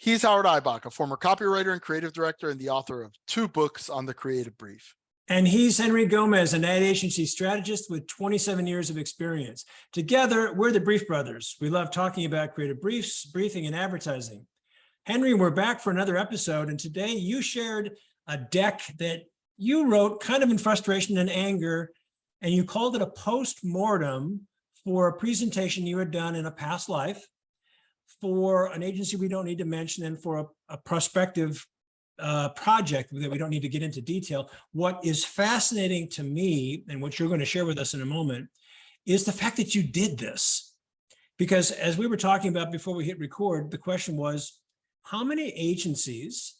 He's Howard Eibach, a former copywriter and creative director and the author of 2 books on the creative brief. And he's Henry Gomez, an ad agency strategist with 27 years of experience. Together, we're the Brief Brothers. We love talking about creative briefs, briefing, and advertising. Henry, we're back for another episode, and today you shared a deck that you wrote kind of in frustration and anger, and you called it a post-mortem for a presentation you had done in a past life for an agency we don't need to mention and for a prospective project that we don't need to get into detail. What is fascinating to me, and what you're going to share with us in a moment, is the fact that you did this. Because as we were talking about before we hit record, the question was, how many agencies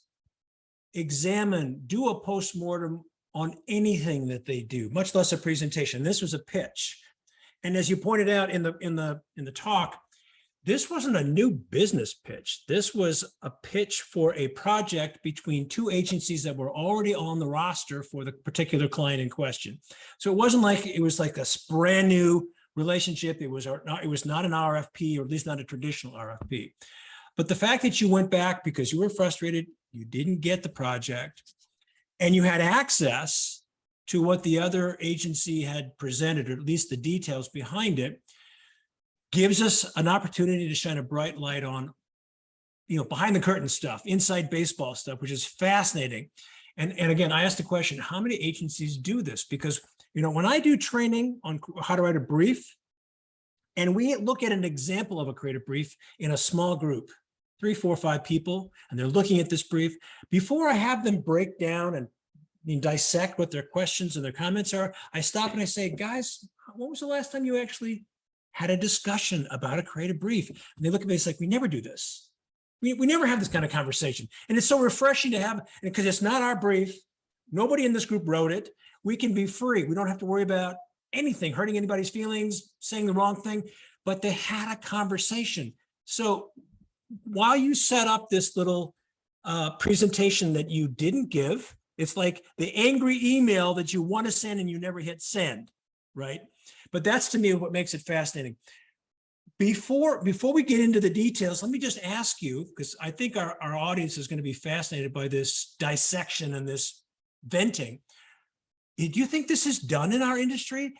do a postmortem on anything that they do, much less a presentation? This was a pitch. And as you pointed out in the talk, this wasn't a new business pitch. This was a pitch for a project between 2 agencies that were already on the roster for the particular client in question. So it wasn't like it was like a brand new relationship. It was not an RFP, or at least not a traditional RFP. But the fact that you went back because you were frustrated, you didn't get the project, and you had access to what the other agency had presented, or at least the details behind it, gives us an opportunity to shine a bright light on, behind the curtain stuff, inside baseball stuff, which is fascinating. And again, I asked the question, how many agencies do this? Because, when I do training on how to write a brief, and we look at an example of a creative brief in a small group, 3, 4, 5 people, and they're looking at this brief, before I have them break down and dissect what their questions and their comments are, I stop and I say, guys, when was the last time you actually had a discussion about a creative brief? And they look at me, it's like, we never do this. We never have this kind of conversation. And it's so refreshing to have, because it's not our brief. Nobody in this group wrote it. We can be free. We don't have to worry about anything, hurting anybody's feelings, saying the wrong thing, but they had a conversation. So while you set up this little presentation that you didn't give, it's like the angry email that you want to send and you never hit send, right? But that's, to me, what makes it fascinating. Before we get into the details, let me just ask you, because I think our audience is going to be fascinated by this dissection and this venting. Do you think this is done in our industry?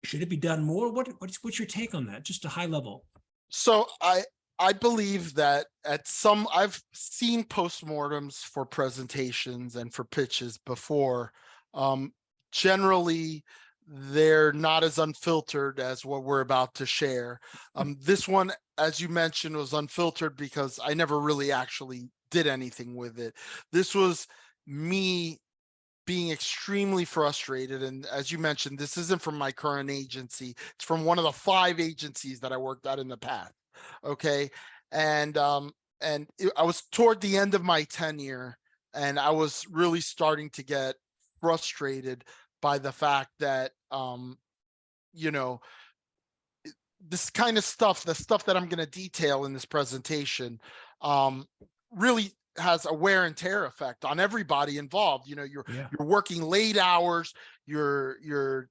Should it be done more? What's your take on that? Just a high level. So I believe that I've seen postmortems for presentations and for pitches before. Generally, they're not as unfiltered as what we're about to share. This one, as you mentioned, was unfiltered because I never really actually did anything with it. This was me being extremely frustrated. And as you mentioned, this isn't from my current agency. It's from one of the 5 agencies that I worked at in the past. Okay. And I was toward the end of my tenure, and I was really starting to get frustrated by the fact that, this kind of stuff, the stuff that I'm going to detail in this presentation, really has a wear and tear effect on everybody involved. You're working late hours, you're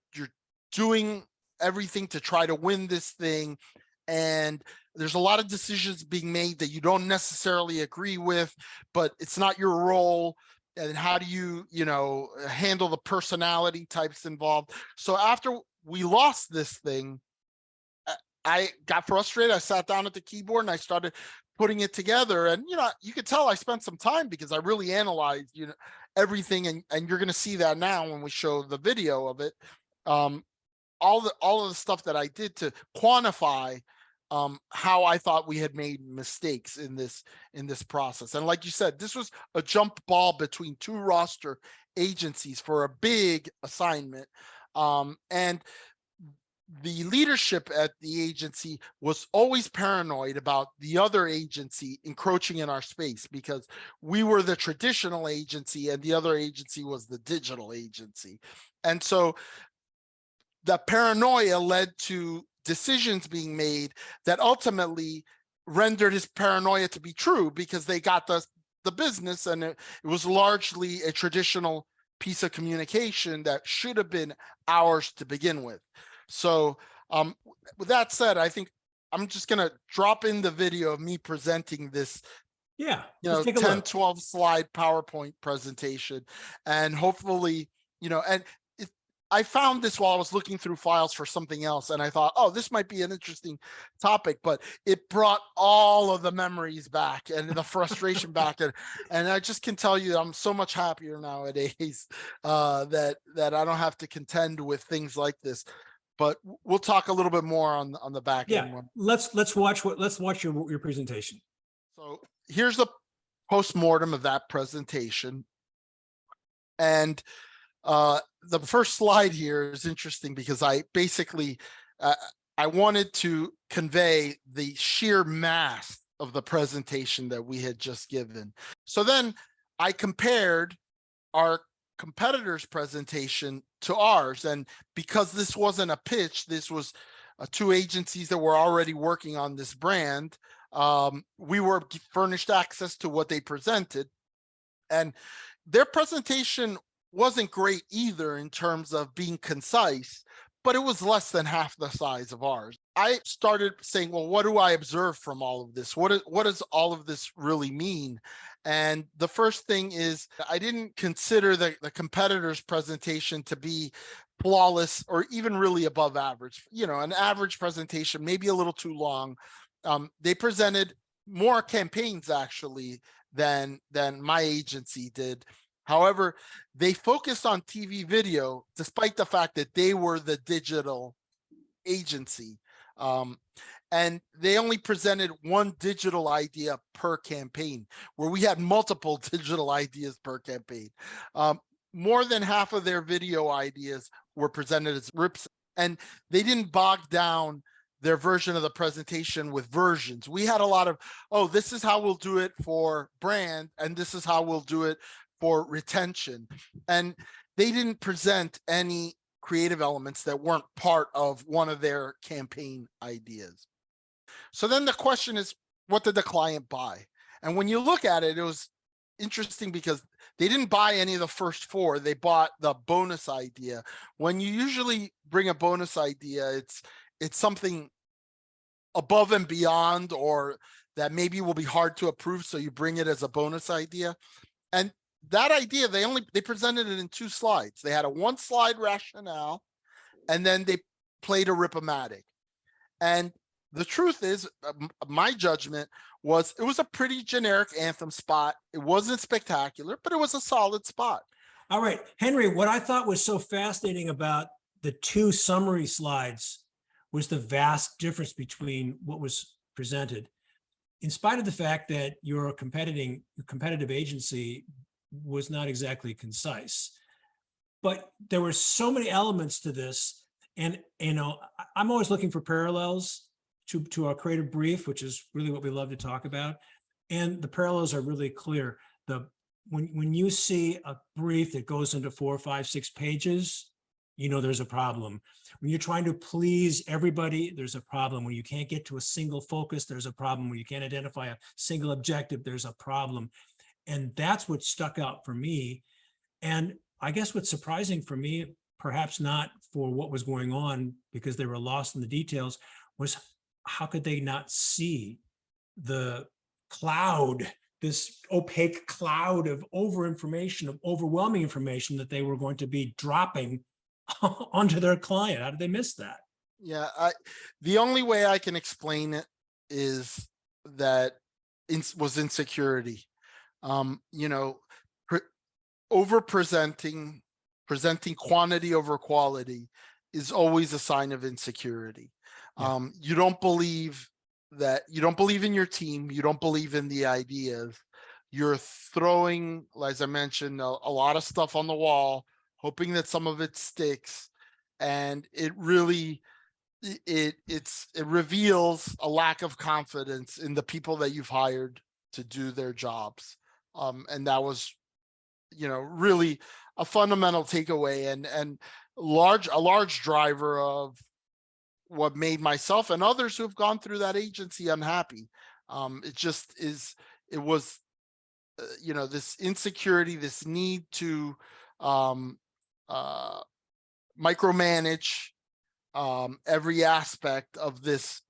doing everything to try to win this thing, and there's a lot of decisions being made that you don't necessarily agree with, but it's not your role. And how do you, handle the personality types involved? So after we lost this thing, I got frustrated. I sat down at the keyboard and I started putting it together. And, you could tell I spent some time because I really analyzed, everything. And you're going to see that now when we show the video of it. All of the stuff that I did to quantify how I thought we had made mistakes in this process. And like you said, this was a jump ball between 2 roster agencies for a big assignment. And the leadership at the agency was always paranoid about the other agency encroaching in our space, because we were the traditional agency and the other agency was the digital agency. And so the paranoia led to decisions being made that ultimately rendered his paranoia to be true, because they got the business, and it was largely a traditional piece of communication that should have been ours to begin with. So with that said, I think I'm just going to drop in the video of me presenting this Yeah, let's take a 10, look. 12 slide PowerPoint presentation. And hopefully, and I found this while I was looking through files for something else. And I thought, oh, this might be an interesting topic, but it brought all of the memories back and the frustration back. And I just can tell you, I'm so much happier nowadays that I don't have to contend with things like this. But we'll talk a little bit more on the back Yeah, end one. let's watch your presentation. So here's the post-mortem of that presentation. And the first slide here is interesting because I basically, I wanted to convey the sheer mass of the presentation that we had just given. So then I compared our competitor's presentation to ours. And because this wasn't a pitch, this was two agencies that were already working on this brand. We were furnished access to what they presented, and their presentation wasn't great either in terms of being concise, but it was less than half the size of ours. I started saying, well, what do I observe from all of this? What does all of this really mean? And the first thing is I didn't consider the competitor's presentation to be flawless or even really above average. An average presentation, maybe a little too long. They presented more campaigns actually than my agency did. However, they focused on TV video, despite the fact that they were the digital agency. And they only presented one digital idea per campaign, where we had multiple digital ideas per campaign. More than half of their video ideas were presented as rips, and they didn't bog down their version of the presentation with versions. We had a lot of, oh, this is how we'll do it for brand, and this is how we'll do it for retention. And they didn't present any creative elements that weren't part of one of their campaign ideas. So then the question is, what did the client buy? And when you look at it, it was interesting because they didn't buy any of the first four. They bought the bonus idea. When you usually bring a bonus idea, it's something above and beyond, or that maybe will be hard to approve, so you bring it as a bonus idea. And that idea, they presented it in 2 slides. They had a 1-slide rationale, and then they played a rip-o-matic. And the truth is, my judgment was it was a pretty generic anthem spot. It wasn't spectacular, but it was a solid spot. All right, Henry, what I thought was so fascinating about the 2 summary slides was the vast difference between what was presented. In spite of the fact that your competitive agency was not exactly concise, but there were so many elements to this. And, I'm always looking for parallels to our creative brief, which is really what we love to talk about. And the parallels are really clear. When you see a brief that goes into 4, 5, 6 pages, there's a problem. When you're trying to please everybody, there's a problem. When you can't get to a single focus, there's a problem. When you can't identify a single objective, there's a problem. And that's what stuck out for me. And I guess what's surprising for me, perhaps not for what was going on because they were lost in the details, was how could they not see the cloud, this opaque cloud of over-information, of overwhelming information that they were going to be dropping onto their client? How did they miss that? Yeah, the only way I can explain it is that was insecurity. Over-presenting, presenting quantity over quality is always a sign of insecurity. Yeah. You don't believe in your team. You don't believe in the ideas. You're throwing, as I mentioned, a lot of stuff on the wall, hoping that some of it sticks. And it really, it reveals a lack of confidence in the people that you've hired to do their jobs. And that was, really a fundamental takeaway and a large driver of what made myself and others who have gone through that agency unhappy. It was this insecurity, this need to micromanage every aspect of this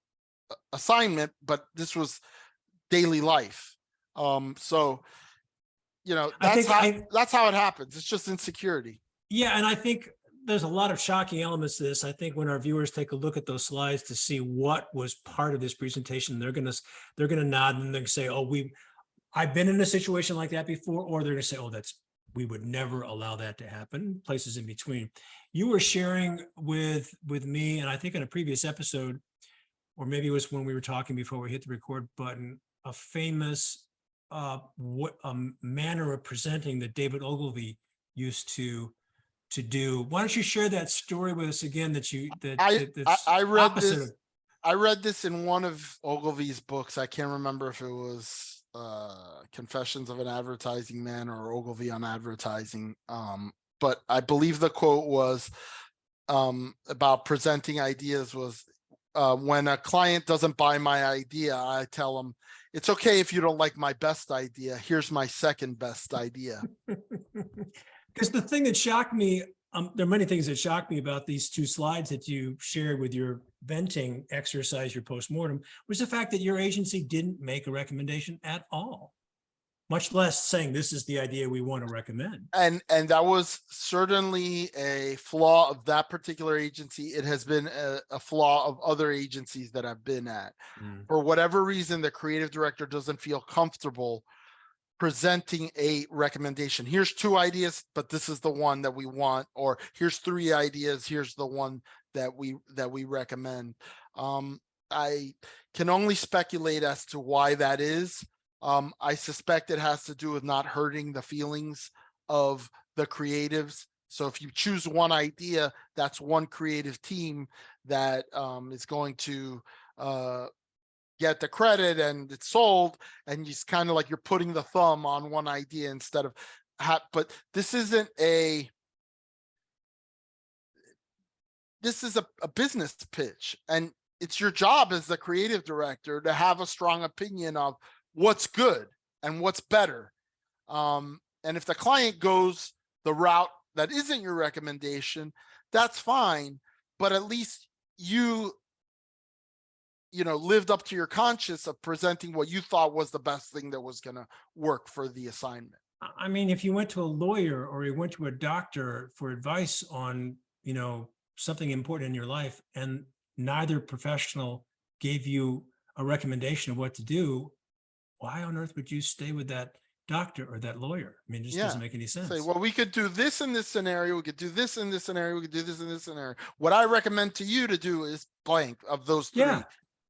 assignment, but this was daily life. So, I think that's how it happens. It's just insecurity. Yeah, and I think there's a lot of shocking elements to this. I think when our viewers take a look at those slides to see what was part of this presentation, they're gonna nod and they're gonna say, "Oh, I've been in a situation like that before," or they're gonna say, "Oh, we would never allow that to happen." Places in between. You were sharing with me, and I think in a previous episode, or maybe it was when we were talking before we hit the record button, a famous manner of presenting that David Ogilvy used to do. Why don't you share that story with us again? That's I read opposite this. of. I read this in one of Ogilvy's books. I can't remember if it was Confessions of an Advertising Man or Ogilvy on Advertising. But I believe the quote was about presenting ideas was, when a client doesn't buy my idea, I tell them, it's okay if you don't like my best idea. Here's my second best idea. Because the thing that shocked me, there are many things that shocked me about these two slides that you shared with your venting exercise, your post-mortem, was the fact that your agency didn't make a recommendation at all, much less saying this is the idea we want to recommend. And that was certainly a flaw of that particular agency. It has been a flaw of other agencies that I've been at. For whatever reason, the creative director doesn't feel comfortable presenting a recommendation. Here's 2 ideas, but this is the one that we want, or here's 3 ideas, here's the one that we recommend. I can only speculate as to why that is. I suspect it has to do with not hurting the feelings of the creatives. So if you choose one idea, that's one creative team that is going to get the credit and it's sold, and it's kind of like you're putting the thumb on one idea instead of but this is a business pitch, and it's your job as the creative director to have a strong opinion of what's good and what's better. And if the client goes the route that isn't your recommendation, that's fine, but at least you lived up to your conscience of presenting what you thought was the best thing that was going to work for the assignment. I mean, if you went to a lawyer or you went to a doctor for advice on, something important in your life, and neither professional gave you a recommendation of what to do, why on earth would you stay with that doctor or that lawyer? I mean, it just doesn't make any sense. Say, well, we could do this in this scenario. We could do this in this scenario. We could do this in this scenario. What I recommend to you to do is blank of those 3.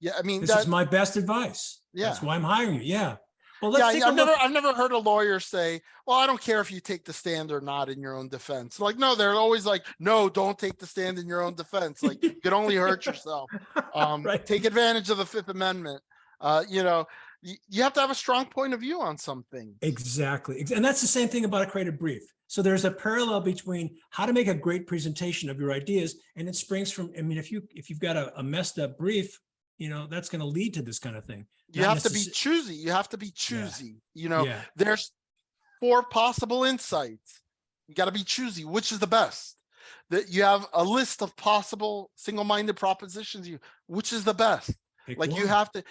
Yeah, I mean, this is my best advice. Yeah, that's why I'm hiring you. Yeah. Well, I've never heard a lawyer say, "Well, I don't care if you take the stand or not in your own defense." Like, no, they're always like, "No, don't take the stand in your own defense. Like, you can only hurt yourself." Right. Take advantage of the 5th Amendment. You have to have a strong point of view on something. Exactly, and that's the same thing about a creative brief. So there's a parallel between how to make a great presentation of your ideas, and it springs from. I mean, if you've got a messed up brief, that's going to lead to this kind of thing. You have to be choosy. You have to be choosy. There's 4 possible insights. You got to be choosy. Which is the best? That you have a list of possible single-minded propositions. Which is the best? Pick like one. You have to.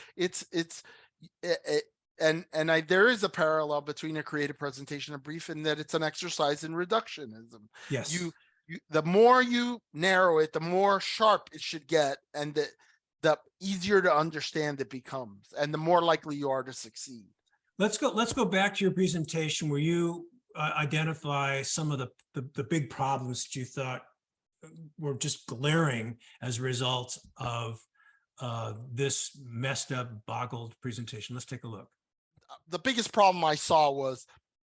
There is a parallel between a creative presentation and brief, in that it's an exercise in reductionism. Yes. The more you narrow it, the more sharp it should get, and the easier to understand it becomes, and the more likely you are to succeed. Let's go back to your presentation where you identify some of the big problems that you thought were just glaring as a result of this messed up, boggled presentation. Let's take a look. The biggest problem I saw was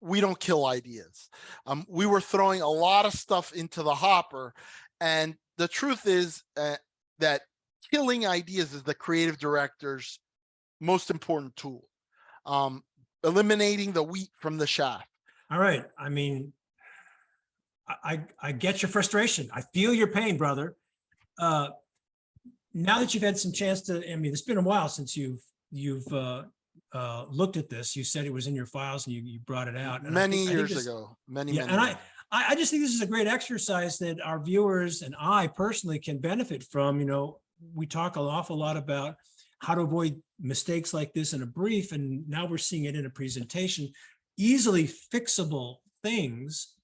we don't kill ideas. We were throwing a lot of stuff into the hopper, and the truth is that killing ideas is the creative director's most important tool. Eliminating the wheat from the chaff. All right. I mean, I get your frustration. I feel your pain, brother. Now that you've had some chance to, I mean, it's been a while since you've looked at this. You said it was in your files and you brought it out. And many years ago. Many. I just think this is a great exercise that our viewers and I personally can benefit from. We talk an awful lot about how to avoid mistakes like this in a brief, and now we're seeing it in a presentation, easily fixable things.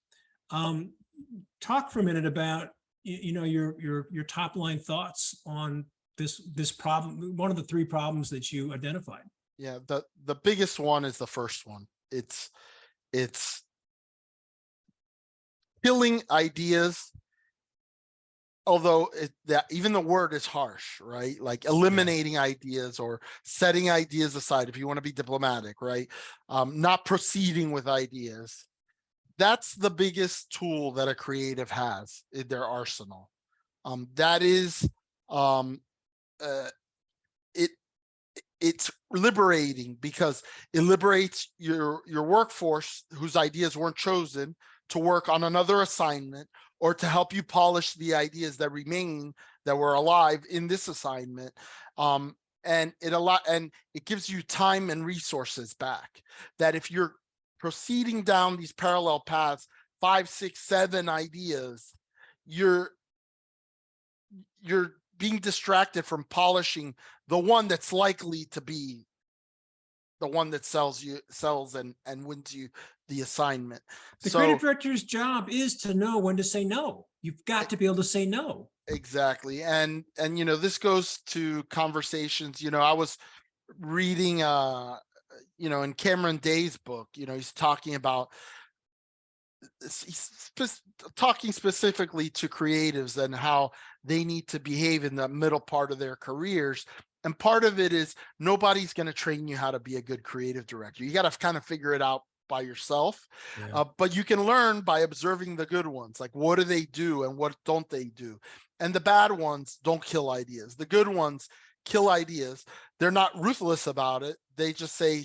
Talk for a minute about, your top line thoughts on this problem, one of the three problems that you identified. Yeah, the biggest one is the first one. It's killing ideas, although that even the word is harsh, right? Like eliminating ideas or setting ideas aside, if you want to be diplomatic, right? Not proceeding with ideas. That's the biggest tool that a creative has in their arsenal. That is, it's liberating because it liberates your workforce whose ideas weren't chosen to work on another assignment, or to help you polish the ideas that remain, that were alive in this assignment. And it gives you time and resources back, that if you're proceeding down these parallel paths, 5, 6, 7 ideas, you're being distracted from polishing the one that's likely to be the one that sells and wins you the assignment. The creative director's job is to know when to say no. You've got to be able to say no. Exactly. And this goes to conversations. I was reading in Cameron Day's book, he's talking about, he's talking specifically to creatives and how they need to behave in the middle part of their careers. And part of it is nobody's going to train you how to be a good creative director. You got to kind of figure it out by yourself. But you can learn by observing the good ones. Like, what do they do and what don't they do? And the bad ones don't kill ideas. The good ones kill ideas. They're not ruthless about it. They just say,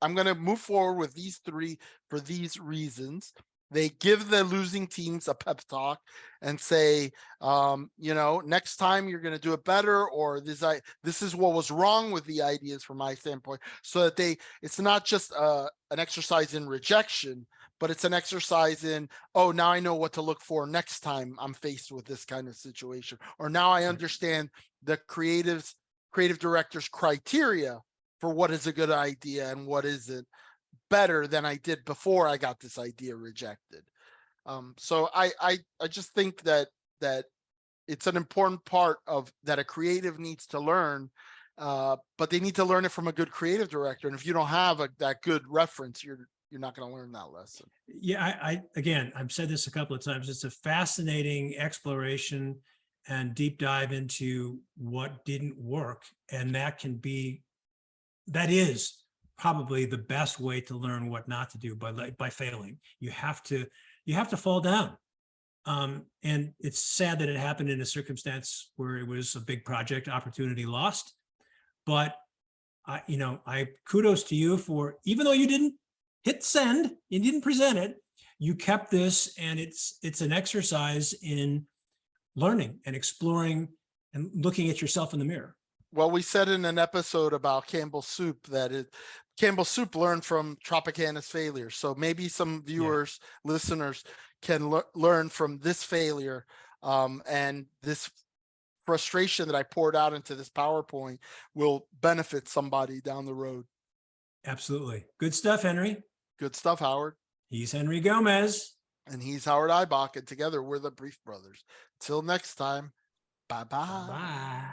I'm going to move forward with these 3 for these reasons. They give the losing teams a pep talk and say, next time you're going to do it better, or this is what was wrong with the ideas from my standpoint, so that it's not just an exercise in rejection, but it's an exercise in, oh, now I know what to look for next time I'm faced with this kind of situation, or now I understand the creative director's criteria for what is a good idea and what isn't, better than I did before I got this idea rejected. So I just think that it's an important part of that a creative needs to learn, but they need to learn it from a good creative director. And if you don't have that good reference, you're not going to learn that lesson. Yeah, again, I've said this a couple of times. It's a fascinating exploration and deep dive into what didn't work, and that is probably the best way to learn what not to do, by failing. You have to fall down. And it's sad that it happened in a circumstance where it was a big project, opportunity lost. But I kudos to you for, even though you didn't hit send, you didn't present it, you kept this, and it's an exercise in learning and exploring and looking at yourself in the mirror. Well, we said in an episode about Campbell's soup that Campbell's soup learned from Tropicana's failure. So maybe some viewers, listeners can learn from this failure, and this frustration that I poured out into this PowerPoint will benefit somebody down the road. Absolutely. Good stuff, Henry. Good stuff, Howard. He's Henry Gomez. And he's Howard Eibach. And together we're the Brief Brothers. Till next time. Bye-bye. Bye.